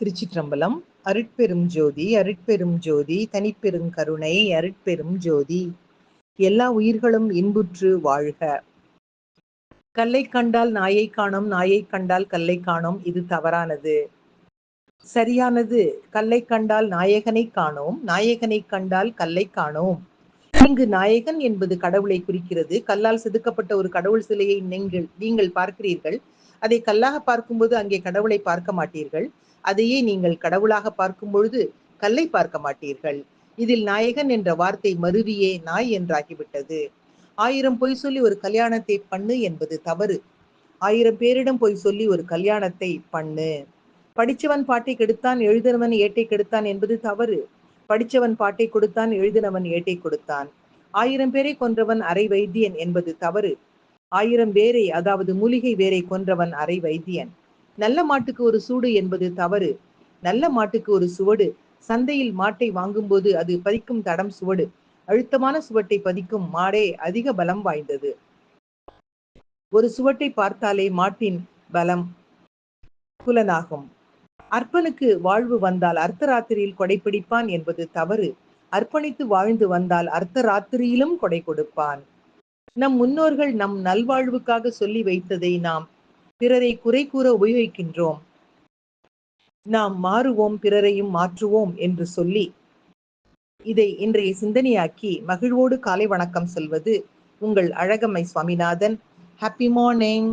திருச்சிற்றம்பலம். அருட்பெரும் ஜோதி அருட்பெரும் ஜோதி தனிப்பெரும் கருணை அருட்பெரும் ஜோதி. எல்லா உயிர்களும் இன்புற்று வாழ்க. கல்லை கண்டால் நாயை காணோம், நாயை கண்டால் கல்லை காணோம். இது தவறானது. சரியானது, கல்லை கண்டால் நாயகனை காணோம், நாயகனை கண்டால் கல்லை காணோம். இங்கு நாயகன் என்பது கடவுளை குறிக்கிறது. கல்லால் செதுக்கப்பட்ட ஒரு கடவுள் சிலையை நீங்கள் பார்க்கிறீர்கள். அதை கல்லாக பார்க்கும்போது அங்கே கடவுளை பார்க்க மாட்டீர்கள். அதையே நீங்கள் கடவுளாக பார்க்கும் பொழுது கல்லை பார்க்க மாட்டீர்கள். இதில் நாயகன் என்ற வார்த்தை மருவியே நாய் என்றாகிவிட்டது. 1000 பொய் சொல்லி ஒரு கல்யாணத்தை பண்ணு என்பது தவறு. 1000 பேரிடம் பொய் சொல்லி ஒரு கல்யாணத்தை பண்ணு. படிச்சவன் பாட்டை கெடுத்தான், எழுதினவன் ஏட்டை கெடுத்தான் என்பது தவறு. படிச்சவன் பாட்டை கொடுத்தான், எழுதினவன் ஏட்டை கொடுத்தான். 1000 பேரை கொன்றவன் அரை வைத்தியன் என்பது தவறு. 1000 பேரை, அதாவது மூலிகை வேரை கொன்றவன் அரை வைத்தியன். நல்ல மாட்டுக்கு ஒரு சூடு என்பது தவறு. நல்ல மாட்டுக்கு ஒரு சுவடு. சந்தையில் மாட்டை வாங்கும்போது அது பதிக்கும் தடம் சுவடு. அழுத்தமான சுவட்டை பதிக்கும் மாடே அதிக பலம் வாய்ந்தது. ஒரு சுவட்டை பார்த்தாலே மாட்டின் பலம் புலனாகும். அர்ப்பனுக்கு வாழ்வு வந்தால் அர்த்தராத்திரியில் கொடை பிடிப்பான் என்பது தவறு. அர்ப்பணித்து வாழ்ந்து வந்தால் அர்த்தராத்திரியிலும் கொடை கொடுப்பான். நம் முன்னோர்கள் நம் நல்வாழ்வுக்காக சொல்லி வைத்ததை நாம் பிறரை குறை கூற உபயோகிக்கின்றோம். நாம் மாறுவோம், பிறரையும் மாற்றுவோம் என்று சொல்லி இதை இன்றைய சிந்தனையாக்கி மகிழ்வோடு காலை வணக்கம் சொல்வது உங்கள் அழகம்மை சுவாமிநாதன். Happy morning.